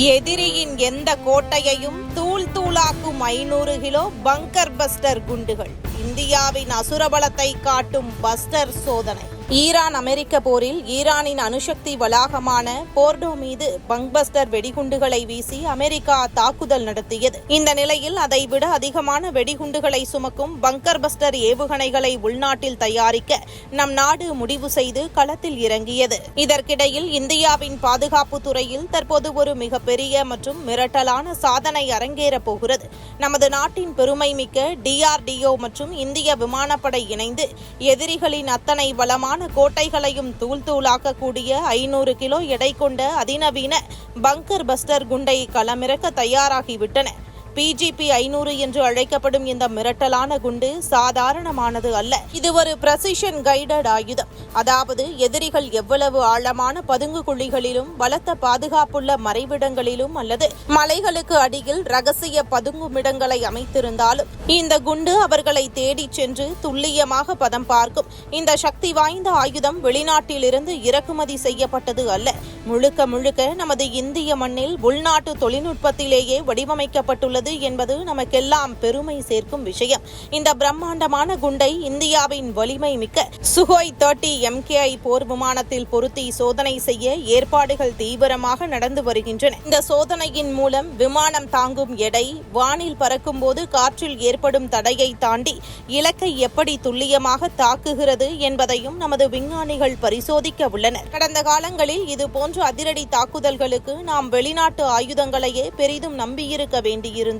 எதிரியின் எந்த கோட்டையையும் தூள் தூளாக்கும் 500 கிலோ பங்கர் பஸ்டர் குண்டுகள். இந்தியாவின் அசுரபலத்தை காட்டும் பஸ்டர் சோதனை. ஈரான் அமெரிக்க போரில் ஈரானின் அணுசக்தி வளாகமான போர்டோ மீது பங்பஸ்டர் வெடிகுண்டுகளை வீசி அமெரிக்கா தாக்குதல் நடத்தியது. இந்த நிலையில் அதைவிட அதிகமான வெடிகுண்டுகளை சுமக்கும் பங்கர் பஸ்டர் ஏவுகணைகளை உள்நாட்டில் தயாரிக்க நம் நாடு முடிவு செய்து களத்தில் இறங்கியது. இதற்கிடையில் இந்தியாவின் பாதுகாப்பு துறையில் தற்போது ஒரு மிகப்பெரிய மற்றும் மிரட்டலான சாதனை அரங்கேறப் போகிறது. நமது நாட்டின் பெருமை மிக்க DRDO மற்றும் இந்திய விமானப்படை இணைந்து எதிரிகளின் அத்தனை வளமான கோட்டைகளையும் தூள் தூளாக்கக்கூடிய 500 கிலோ எடை கொண்ட அதிநவீன பங்கர் பஸ்டர் குண்டை களமிறக்க தயாராகிவிட்டன. PGP 500 என்று அழைக்கப்படும் இந்த மிரட்டலான குண்டு சாதாரணமானது அல்ல. இது ஒரு பிரசிஷன் கைடட் ஆயுதம். அதாவது எதிரிகள் எவ்வளவு ஆழமான பதுங்கு குழிகளிலும் பலத்த பாதுகாப்புள்ள மறைவிடங்களிலும் அல்லது மலைகளுக்கு அடியில் ரகசிய பதுங்குமிடங்களை அமைத்திருந்தாலும் இந்த குண்டு அவர்களை தேடிச் சென்று துல்லியமாக பதம் பார்க்கும். இந்த சக்தி வாய்ந்த ஆயுதம் வெளிநாட்டிலிருந்து இறக்குமதி செய்யப்பட்டது அல்ல. முழுக்க முழுக்க நமது இந்திய மண்ணில் உள்நாட்டு தொழில்நுட்பத்திலேயே வடிவமைக்கப்பட்டுள்ளது என்பது நமக்கெல்லாம் பெருமை சேர்க்கும் விஷயம். இந்த பிரம்மாண்டமான குண்டை இந்தியாவின் வலிமை மிக்க சுகோய் 30 MKI போர் விமானத்தில் பொருத்தி சோதனை செய்ய ஏற்பாடுகள் தீவிரமாக நடந்து வருகின்றன. இந்த சோதனையின் மூலம் விமானம் தாங்கும் எடை, வானில் பறக்கும் போது காற்றில் ஏற்படும் தடையை தாண்டி இலக்கை எப்படி துல்லியமாக தாக்குகிறது என்பதையும் நமது விஞ்ஞானிகள் பரிசோதிக்க உள்ளனர். கடந்த காலங்களில் இதுபோன்ற அதிரடி தாக்குதல்களுக்கு நாம் வெளிநாட்டு ஆயுதங்களையே பெரிதும் நம்பியிருக்க வேண்டியிருந்தது.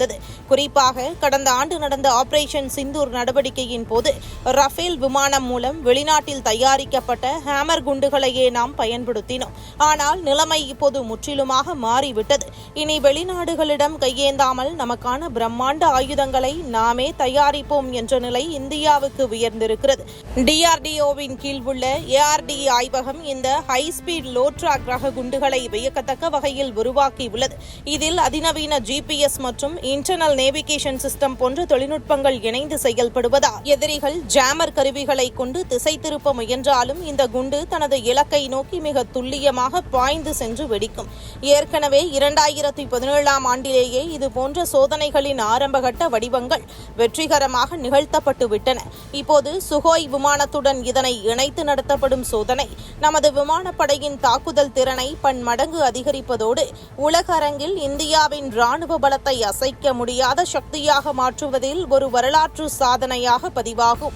குறிப்பாக கடந்த ஆண்டு நடந்த ஆபரேஷன் சிந்தூர் நடவடிக்கையின் போது ரஃபேல் விமானம் மூலம் வெளிநாட்டில் தயாரிக்கப்பட்ட ஹேமர் குண்டுகளையே நாம் பயன்படுத்தினோம். ஆனால் நிலைமை இப்போது முற்றிலுமாக மாறிவிட்டது. இனி வெளிநாடுகளிடம் கையேந்தாமல் நமக்கான பிரம்மாண்ட ஆயுதங்களை நாமே தயாரிப்போம் என்ற நிலை இந்தியாவுக்கு உயர்ந்திருக்கிறது. DRDOவின் கீழ் உள்ள ARD ஆய்வகம் இந்த ஹை ஸ்பீட் லோ டிராக் ரக குண்டுகளை வியக்கத்தக்க வகையில் உருவாக்கியுள்ளது. இதில் அதிநவீன GPS மற்றும் இன்டர்னல் நேவிகேஷன் சிஸ்டம் போன்ற தொழில்நுட்பங்கள் இணைந்து செயல்படுவதால் எதிரிகள் ஜாமர் கருவிகளை கொண்டு திசை திருப்ப முயன்றாலும் இந்த குண்டு தனது இலக்கை நோக்கி மிக துல்லியமாக பாய்ந்து சென்று வெடிக்கும். ஏற்கனவே 2017ஆம் ஆண்டிலேயே இதுபோன்ற சோதனைகளின் ஆரம்பகட்ட வடிவங்கள் வெற்றிகரமாக நிகழ்த்தப்பட்டு விட்டன. இப்போது சுகோய் விமானத்துடன் இதனை இணைத்து நடத்தப்படும் சோதனை நமது விமானப்படையின் தாக்குதல் திறனை பன்மடங்கு அதிகரிப்பதோடு உலக அரங்கில் இந்தியாவின் ராணுவ பலத்தை அசைக்க முடியாத சக்தியாக மாற்றுவதில் ஒரு வரலாற்று சாதனையாக பதிவாகும்.